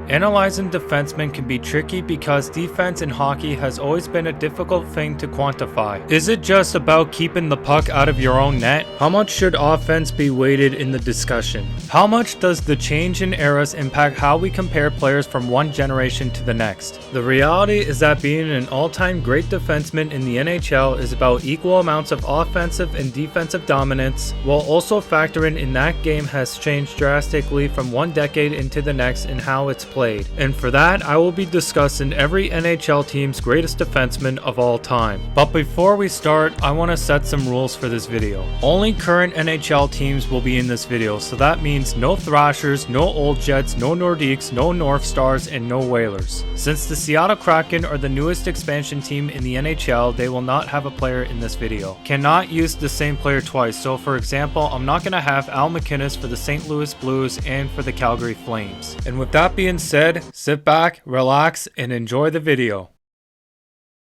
Analyzing defensemen can be tricky because defense in hockey has always been a difficult thing to quantify. Is it just about keeping the puck out of your own net? How much should offense be weighted in the discussion? How much does the change in eras impact how we compare players from one generation to the next? The reality is that being an all-time great defenseman in the NHL is about equal amounts of offensive and defensive dominance, while also factoring in that game has changed drastically from one decade into the next in how it's played. And for that, I will be discussing every NHL team's greatest defenseman of all time. But before we start, I want to set some rules for this video. Only current NHL teams will be in this video, so that means no Thrashers, no Old Jets, no Nordiques, no North Stars, and no Whalers. Since the Seattle Kraken are the newest expansion team in the NHL, they will not have a player in this video. Cannot use the same player twice, so for example, I'm not going to have MacInnis for the St. Louis Blues and for the Calgary Flames. And with that being said, sit back, relax, and enjoy the video.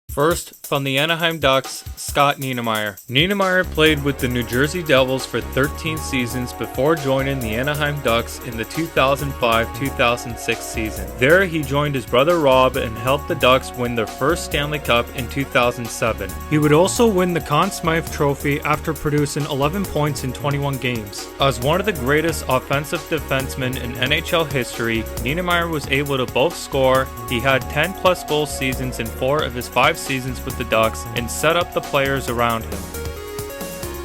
First, from the Anaheim Ducks, Scott Niedermayer. Niedermayer played with the New Jersey Devils for 13 seasons before joining the Anaheim Ducks in the 2005-2006 season. There, he joined his brother Rob and helped the Ducks win their first Stanley Cup in 2007. He would also win the Conn Smythe Trophy after producing 11 points in 21 games. As one of the greatest offensive defensemen in NHL history, Niedermayer was able to both score, he had 10-plus goal seasons in 4 of his 5 seasons with the Ducks, and set up the players around him.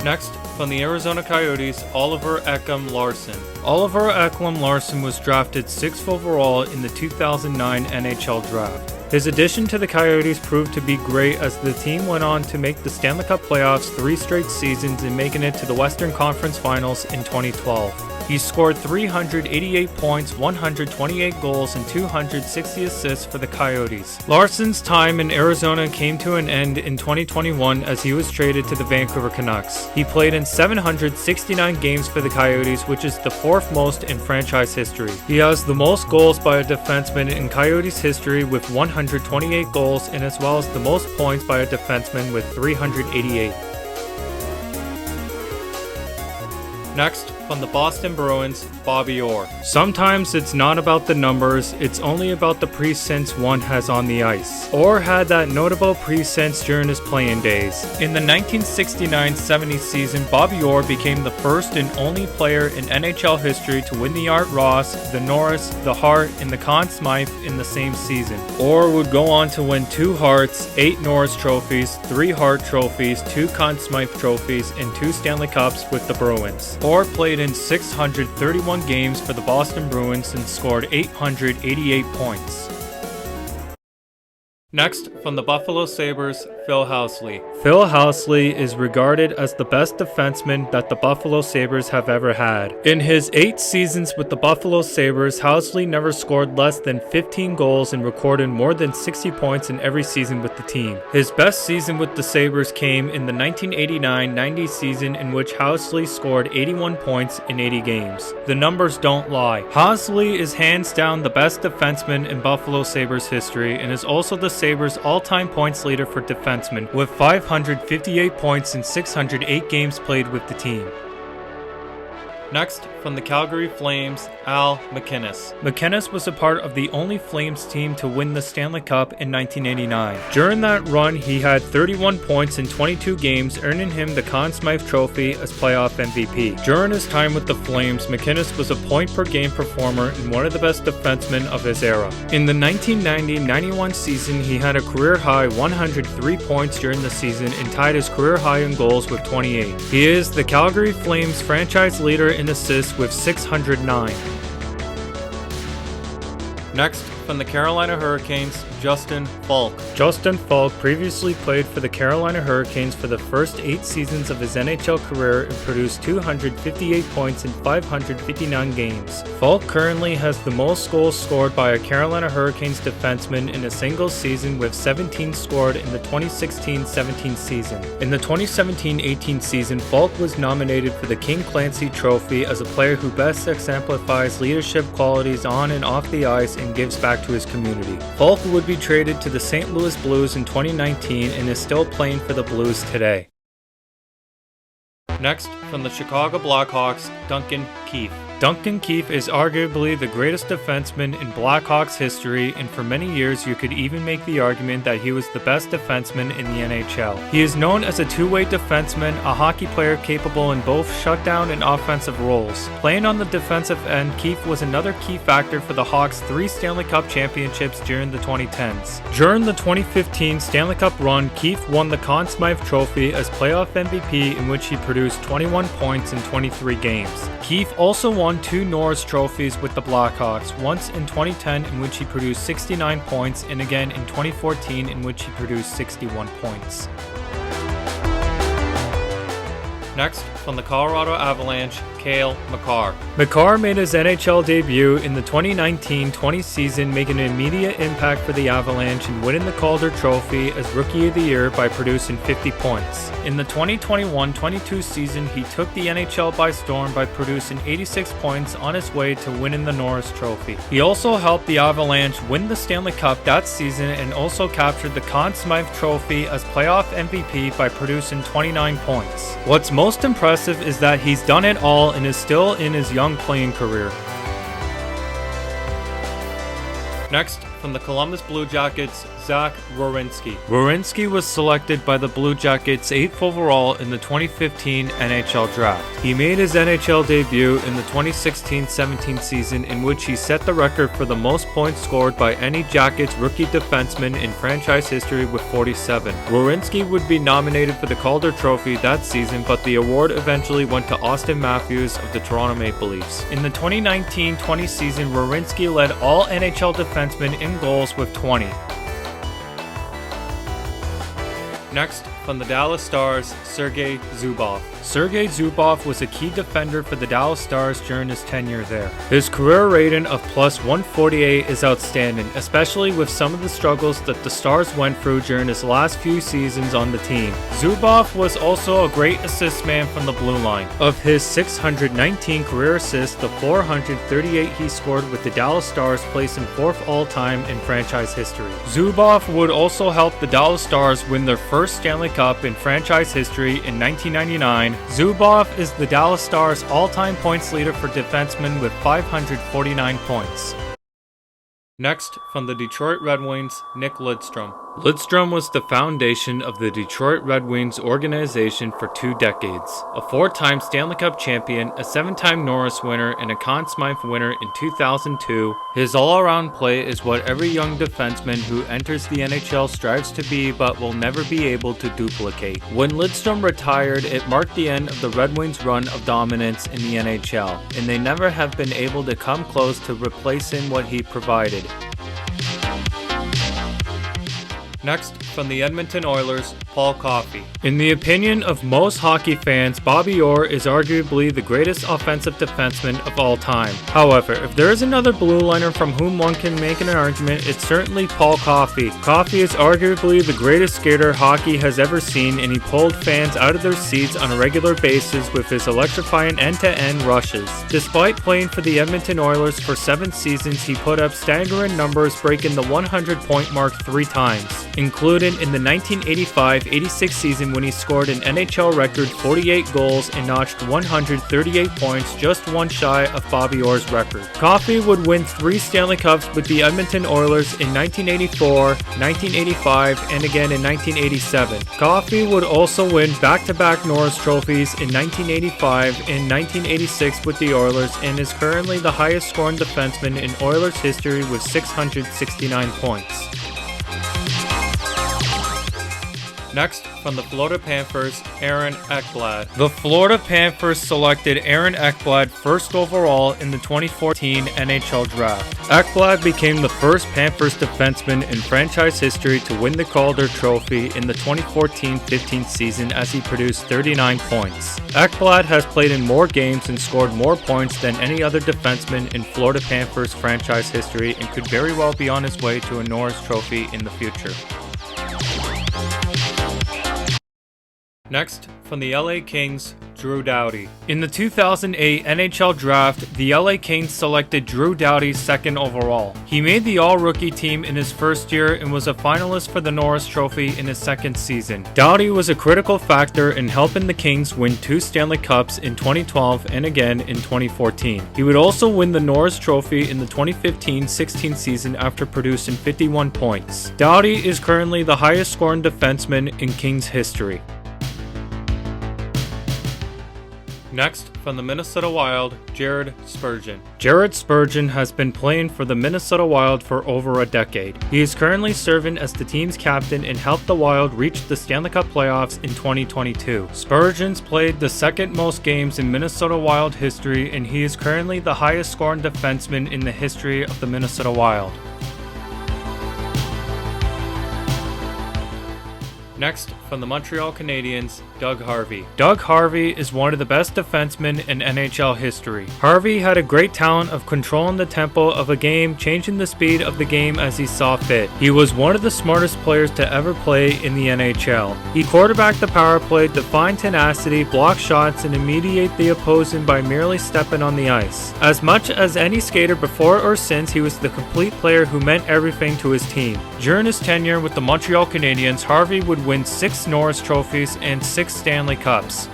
Next, from the Arizona Coyotes, Oliver EkmanLarson. Oliver EkmanLarson was drafted 6th overall in the 2009 NHL Draft. His addition to the Coyotes proved to be great as the team went on to make the Stanley Cup playoffs 3 straight seasons and making it to the Western Conference Finals in 2012. He scored 388 points, 128 goals, and 260 assists for the Coyotes. Larson's time in Arizona came to an end in 2021 as he was traded to the Vancouver Canucks. He played in 769 games for the Coyotes, which is the 4th most in franchise history. He has the most goals by a defenseman in Coyotes history with 128 goals, and as well as the most points by a defenseman with 388. Next, from the Boston Bruins, Bobby Orr. Sometimes it's not about the numbers, it's only about the presence one has on the ice. Orr had that notable presence during his playing days. In the 1969-70 season, Bobby Orr became the first and only player in NHL history to win the Art Ross, the Norris, the Hart, and the Conn Smythe in the same season. Orr would go on to win 2 Harts, 8 Norris trophies, 3 Hart trophies, 2 Conn Smythe trophies, and 2 Stanley Cups with the Bruins. Orr played in 631 games for the Boston Bruins and scored 888 points. Next, from the Buffalo Sabres, Phil Housley. Phil Housley is regarded as the best defenseman that the Buffalo Sabres have ever had. In his 8 seasons with the Buffalo Sabres, Housley never scored less than 15 goals and recorded more than 60 points in every season with the team. His best season with the Sabres came in the 1989-90 season, in which Housley scored 81 points in 80 games. The numbers don't lie. Housley is hands down the best defenseman in Buffalo Sabres history and is also the Sabres all-time points leader for defensemen with 558 points in 608 games played with the team. Next, from the Calgary Flames, MacInnis. MacInnis was a part of the only Flames team to win the Stanley Cup in 1989. During that run, he had 31 points in 22 games, earning him the Conn Smythe Trophy as playoff MVP. During his time with the Flames, MacInnis was a point-per-game performer and one of the best defensemen of his era. In the 1990-91 season, he had a career-high 103 points during the season and tied his career high in goals with 28. He is the Calgary Flames franchise leader in assists with 609. Next, from the Carolina Hurricanes, Justin Falk. Justin Falk previously played for the Carolina Hurricanes for the first 8 seasons of his NHL career and produced 258 points in 559 games. Falk currently has the most goals scored by a Carolina Hurricanes defenseman in a single season, with 17 scored in the 2016-17 season. In the 2017-18 season, Falk was nominated for the King Clancy Trophy as a player who best exemplifies leadership qualities on and off the ice and gives back to his community. Falk would be traded to the St. Louis Blues in 2019 and is still playing for the Blues today. Next, from the Chicago Blackhawks, Duncan Keith. Duncan Keith is arguably the greatest defenseman in Blackhawks history, and for many years you could even make the argument that he was the best defenseman in the NHL. He is known as a two-way defenseman, a hockey player capable in both shutdown and offensive roles. Playing on the defensive end, Keith was another key factor for the Hawks' 3 Stanley Cup championships during the 2010s. During the 2015 Stanley Cup run, Keith won the Conn Smythe Trophy as playoff MVP, in which he produced 21 points in 23 games. Keith also won 2 Norris trophies with the Blackhawks, once in 2010 in which he produced 69 points and again in 2014 in which he produced 61 points. Next, from the Colorado Avalanche, Kalei Makar. Makar made his NHL debut in the 2019-20 season, making an immediate impact for the Avalanche and winning the Calder Trophy as Rookie of the Year by producing 50 points. In the 2021-22 season, he took the NHL by storm by producing 86 points on his way to winning the Norris Trophy. He also helped the Avalanche win the Stanley Cup that season and also captured the Conn Smythe Trophy as playoff MVP by producing 29 points. What's most impressive is that he's done it all and is still in his young playing career. Next, from the Columbus Blue Jackets, Zach Rorinsky. Rorinsky was selected by the Blue Jackets 8th overall in the 2015 NHL Draft. He made his NHL debut in the 2016-17 season, in which he set the record for the most points scored by any Jackets rookie defenseman in franchise history with 47. Rorinsky would be nominated for the Calder Trophy that season, but the award eventually went to Austin Matthews of the Toronto Maple Leafs. In the 2019-20 season, Rorinsky led all NHL defensemen in goals with 20. Next, from the Dallas Stars, Sergei Zubov. Sergei Zubov was a key defender for the Dallas Stars during his tenure there. His career rating of +148 is outstanding, especially with some of the struggles that the Stars went through during his last few seasons on the team. Zubov was also a great assist man from the blue line. Of his 619 career assists, the 438 he scored with the Dallas Stars placed him 4th all-time in franchise history. Zubov would also help the Dallas Stars win their first Stanley Cup in franchise history in 1999. Zubov is the Dallas Stars' all-time points leader for defensemen with 549 points. Next, from the Detroit Red Wings, Nick Lidstrom. Lidstrom was the foundation of the Detroit Red Wings organization for 2 decades. A 4-time Stanley Cup champion, a 7-time Norris winner, and a Conn Smythe winner in 2002, his all-around play is what every young defenseman who enters the NHL strives to be but will never be able to duplicate. When Lidstrom retired, it marked the end of the Red Wings' run of dominance in the NHL, and they never have been able to come close to replacing what he provided. Next, from the Edmonton Oilers, Paul Coffey. In the opinion of most hockey fans, Bobby Orr is arguably the greatest offensive defenseman of all time. However, if there is another blue liner from whom one can make an argument, it's certainly Paul Coffey. Coffey is arguably the greatest skater hockey has ever seen, and he pulled fans out of their seats on a regular basis with his electrifying end-to-end rushes. Despite playing for the Edmonton Oilers for 7 seasons, he put up staggering numbers, breaking the 100-point mark 3 times, including in the 1985-86 season when he scored an NHL record 48 goals and notched 138 points, just one shy of Bobby Orr's record. Coffey would win 3 Stanley Cups with the Edmonton Oilers in 1984, 1985, and again in 1987. Coffey would also win back-to-back Norris trophies in 1985 and 1986 with the Oilers, and is currently the highest scoring defenseman in Oilers history with 669 points. Next, from the Florida Panthers, Aaron Ekblad. The Florida Panthers selected Aaron Ekblad 1st overall in the 2014 NHL Draft. Ekblad became the first Panthers defenseman in franchise history to win the Calder Trophy in the 2014-15 season as he produced 39 points. Ekblad has played in more games and scored more points than any other defenseman in Florida Panthers franchise history and could very well be on his way to a Norris Trophy in the future. Next, from the LA Kings, Drew Doughty. In the 2008 NHL Draft, the LA Kings selected Drew Doughty second overall. He made the All-Rookie team in his first year and was a finalist for the Norris Trophy in his second season. Doughty was a critical factor in helping the Kings win 2 Stanley Cups in 2012 and again in 2014. He would also win the Norris Trophy in the 2015-16 season after producing 51 points. Doughty is currently the highest scoring defenseman in Kings history. Next, from the Minnesota Wild, Jared Spurgeon. Jared Spurgeon has been playing for the Minnesota Wild for over a decade. He is currently serving as the team's captain and helped the Wild reach the Stanley Cup playoffs in 2022. Spurgeon's played the second most games in Minnesota Wild history, and he is currently the highest scoring defenseman in the history of the Minnesota Wild. Next, from the Montreal Canadiens, Doug Harvey. Doug Harvey is one of the best defensemen in NHL history. Harvey had a great talent of controlling the tempo of a game, changing the speed of the game as he saw fit. He was one of the smartest players to ever play in the NHL. He quarterbacked the power play, defined tenacity, blocked shots, and mediate the opposing by merely stepping on the ice. As much as any skater before or since, he was the complete player who meant everything to his team. During his tenure with the Montreal Canadiens, Harvey would win 6 Norris trophies and 6 Stanley Cups.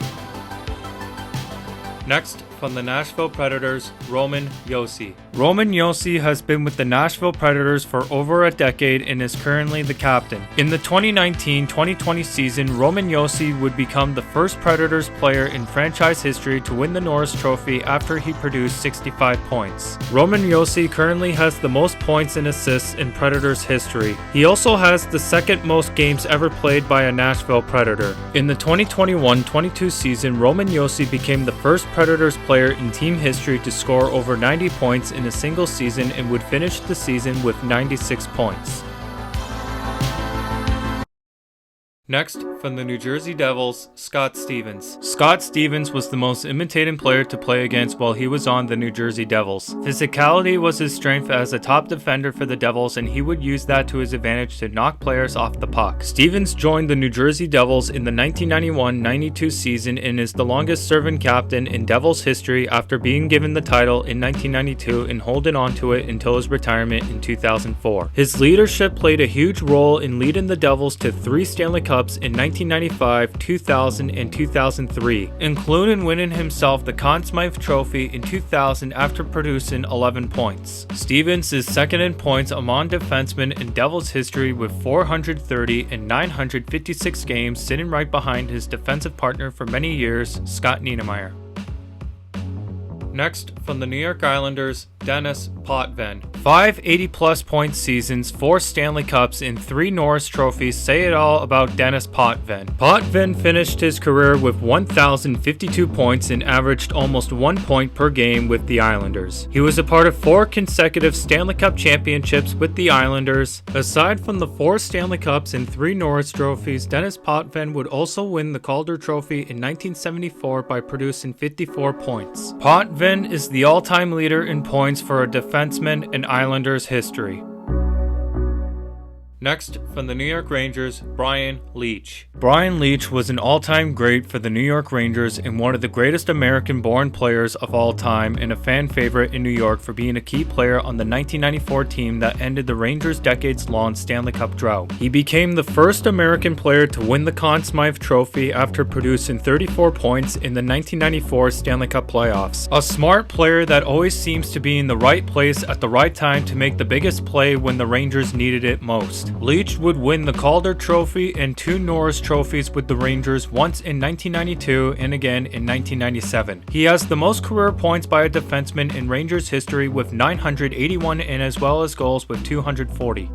Next, from the Nashville Predators, Roman Josi. Roman Josi has been with the Nashville Predators for over a decade and is currently the captain. In the 2019-2020 season, Roman Josi would become the first Predators player in franchise history to win the Norris Trophy after he produced 65 points. Roman Josi currently has the most points and assists in Predators history. He also has the second most games ever played by a Nashville Predator. In the 2021-22 season, Roman Josi became the first Predators player in team history to score over 90 points in a single season and would finish the season with 96 points. Next, from the New Jersey Devils, Scott Stevens. Scott Stevens was the most imitated player to play against while he was on the New Jersey Devils. Physicality was his strength as a top defender for the Devils, and he would use that to his advantage to knock players off the puck. Stevens joined the New Jersey Devils in the 1991-92 season and is the longest serving captain in Devils history after being given the title in 1992 and holding on to it until his retirement in 2004. His leadership played a huge role in leading the Devils to 3 Stanley Cups in 1995, 2000, and 2003, including winning himself the Conn Smythe Trophy in 2000 after producing 11 points. Stevens is second in points among defensemen in Devils history with 430 and 956 games, sitting right behind his defensive partner for many years, Scott Niedermayer. Next, from the New York Islanders, Denis Potvin. 5 80-plus point seasons, 4 Stanley Cups, and 3 Norris trophies say it all about Denis Potvin. Potvin finished his career with 1,052 points and averaged almost 1 point per game with the Islanders. He was a part of 4 consecutive Stanley Cup championships with the Islanders. Aside from the 4 Stanley Cups and 3 Norris trophies, Denis Potvin would also win the Calder Trophy in 1974 by producing 54 points. Potvin is the all-time leader in points for a defenseman in Islanders history. Next, from the New York Rangers, Brian Leach. Brian Leach was an all-time great for the New York Rangers and one of the greatest American-born players of all time and a fan favorite in New York for being a key player on the 1994 team that ended the Rangers' decades-long Stanley Cup drought. He became the first American player to win the Conn Smythe Trophy after producing 34 points in the 1994 Stanley Cup playoffs. A smart player that always seems to be in the right place at the right time to make the biggest play when the Rangers needed it most. Leach would win the Calder Trophy and 2 Norris trophies with the Rangers, once in 1992 and again in 1997. He has the most career points by a defenseman in Rangers history with 981 and as well as goals with 240.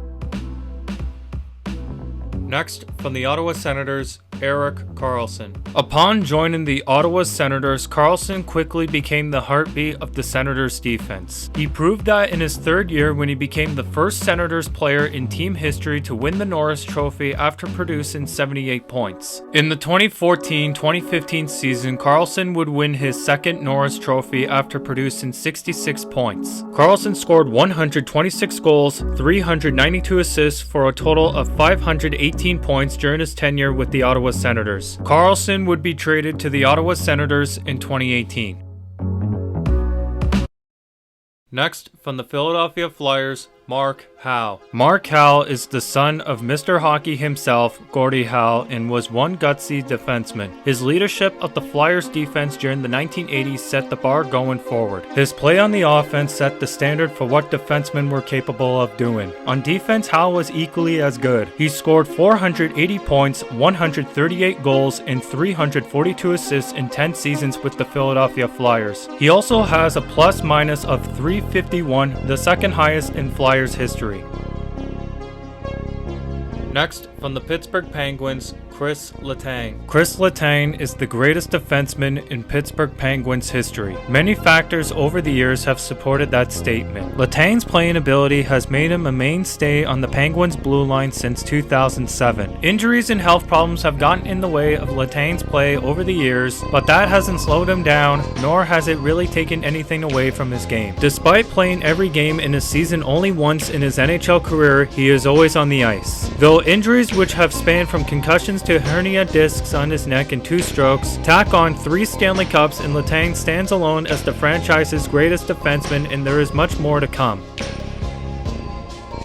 Next, from the Ottawa Senators, Erik Carlson. Upon joining the Ottawa Senators, Carlson quickly became the heartbeat of the Senators defense. He proved that in his 3rd year when he became the first Senators player in team history to win the Norris Trophy after producing 78 points. In the 2014-2015 season, Carlson would win his 2nd Norris Trophy after producing 66 points. Carlson scored 126 goals, 392 assists for a total of 518 points during his tenure with the Ottawa Ottawa Senators. Carlson would be traded to the Ottawa Senators in 2018. Next, from the Philadelphia Flyers, Mark Howe. Mark Howe is the son of Mr. Hockey himself, Gordie Howe, and was one gutsy defenseman. His leadership of the Flyers defense during the 1980s set the bar going forward. His play on the offense set the standard for what defensemen were capable of doing. On defense, Howe was equally as good. He scored 480 points, 138 goals, and 342 assists in 10 seasons with the Philadelphia Flyers. He also has a plus-minus of 351, the second highest in Flyers history. Next, from the Pittsburgh Penguins, Chris Letang. Chris Letang is the greatest defenseman in Pittsburgh Penguins history. Many factors over the years have supported that statement. Letang's playing ability has made him a mainstay on the Penguins' blue line since 2007. Injuries and health problems have gotten in the way of Letang's play over the years, but that hasn't slowed him down, nor has it really taken anything away from his game. Despite playing every game in a season only once in his NHL career, he is always on the ice. Though injuries which have spanned from concussions to hernia discs on his neck and 2 strokes, tack on 3 Stanley Cups, and Letang stands alone as the franchise's greatest defenseman, and there is much more to come.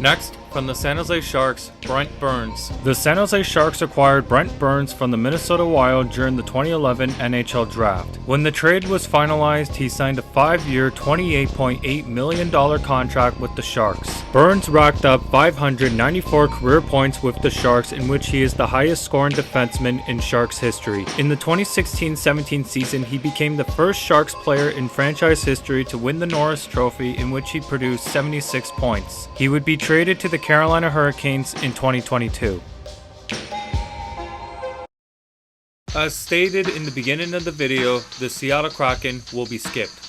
Next, from the San Jose Sharks, Brent Burns. The San Jose Sharks acquired Brent Burns from the Minnesota Wild during the 2011 NHL Draft. When the trade was finalized, he signed a 5-year, $28.8 million contract with the Sharks. Burns racked up 594 career points with the Sharks, in which he is the highest scoring defenseman in Sharks history. In the 2016-17 season, he became the first Sharks player in franchise history to win the Norris Trophy, in which he produced 76 points. He would be traded to the Carolina Hurricanes in 2022. As stated in the beginning of the video, the Seattle Kraken will be skipped.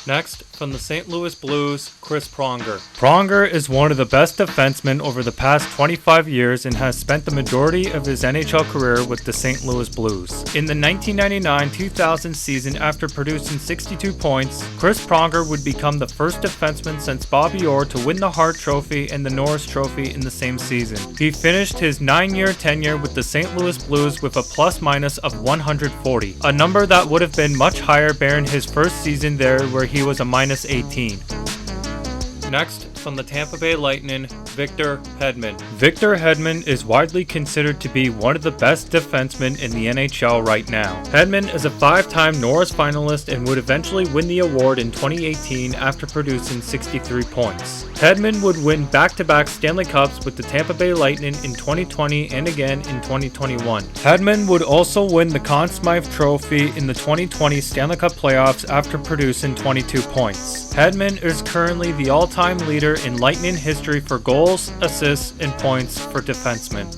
Next, from the St. Louis Blues, Chris Pronger. Pronger is one of the best defensemen over the past 25 years and has spent the majority of his NHL career with the St. Louis Blues. In the 1999-2000 season, after producing 62 points, Chris Pronger would become the first defenseman since Bobby Orr to win the Hart Trophy and the Norris Trophy in the same season. He finished his 9-year tenure with the St. Louis Blues with a plus-minus of 140, a number that would have been much higher bearing his first season there, where he was a minus 18. Next, from the Tampa Bay Lightning, Victor Hedman. Victor Hedman is widely considered to be one of the best defensemen in the NHL right now. Hedman is a 5-time Norris finalist and would eventually win the award in 2018 after producing 63 points. Hedman would win back-to-back Stanley Cups with the Tampa Bay Lightning in 2020 and again in 2021. Hedman would also win the Conn Smythe Trophy in the 2020 Stanley Cup playoffs after producing 22 points. Hedman is currently the all-time leader in Lightning history for goals, assists, and points for defensemen.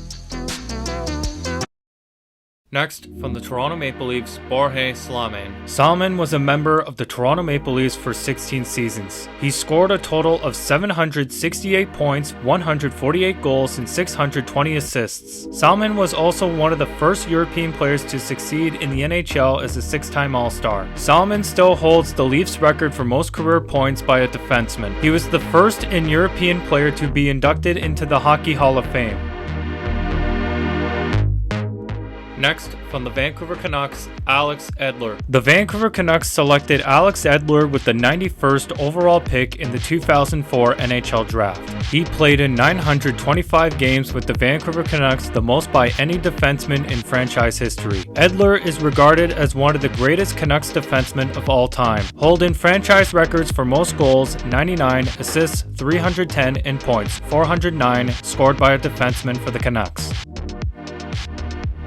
Next, from the Toronto Maple Leafs, Borje Salmon. Salmon was a member of the Toronto Maple Leafs for 16 seasons. He scored a total of 768 points, 148 goals, and 620 assists. Salmon was also one of the first European players to succeed in the NHL as a 6-time All-Star. Salmon still holds the Leafs record for most career points by a defenseman. He was the first European player to be inducted into the Hockey Hall of Fame. Next, from the Vancouver Canucks, Alex Edler. The Vancouver Canucks selected Alex Edler with the 91st overall pick in the 2004 NHL Draft. He played in 925 games with the Vancouver Canucks, the most by any defenseman in franchise history. Edler is regarded as one of the greatest Canucks defensemen of all time, holding franchise records for most goals, 99, assists, 310, and points, 409, scored by a defenseman for the Canucks.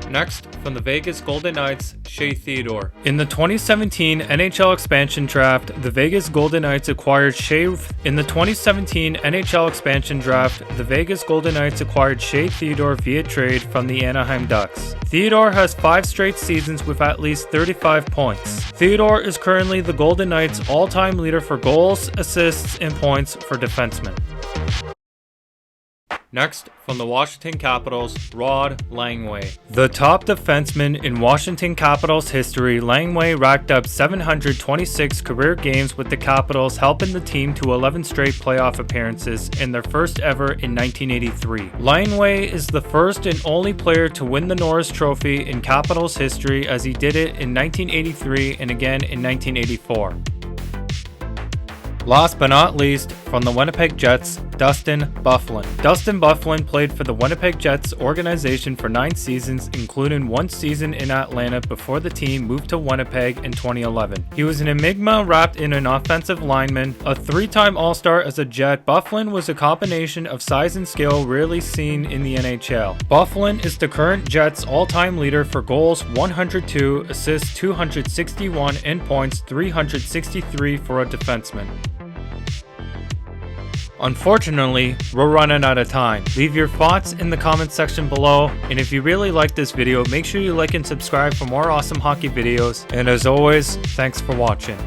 Next, from the Vegas Golden Knights, Shea Theodore. In the 2017 NHL expansion draft, the Vegas Golden Knights acquired Shea. In the 2017 NHL expansion draft, the Vegas Golden Knights acquired Shea Theodore via trade from the Anaheim Ducks. Theodore has 5 straight seasons with at least 35 points. Theodore is currently the Golden Knights' all-time leader for goals, assists, and points for defensemen. Next, from the Washington Capitals, Rod Langway. The top defenseman in Washington Capitals history, Langway racked up 726 career games with the Capitals, helping the team to 11 straight playoff appearances in their first ever in 1983. Langway is the first and only player to win the Norris Trophy in Capitals history, as he did it in 1983 and again in 1984. Last but not least, from the Winnipeg Jets, Dustin Byfuglien. Dustin Byfuglien played for the Winnipeg Jets organization for 9 seasons, including 1 season in Atlanta before the team moved to Winnipeg in 2011. He was an enigma wrapped in an offensive lineman. A 3-time All-Star as a Jet, Byfuglien was a combination of size and skill rarely seen in the NHL. Byfuglien is the current Jets all-time leader for goals, 102, assists 261, and points 363 for a defenseman. Unfortunately, we're running out of time. Leave your thoughts in the comments section below, and if you really like this video, make sure you like and subscribe for more awesome hockey videos, and as always, thanks for watching.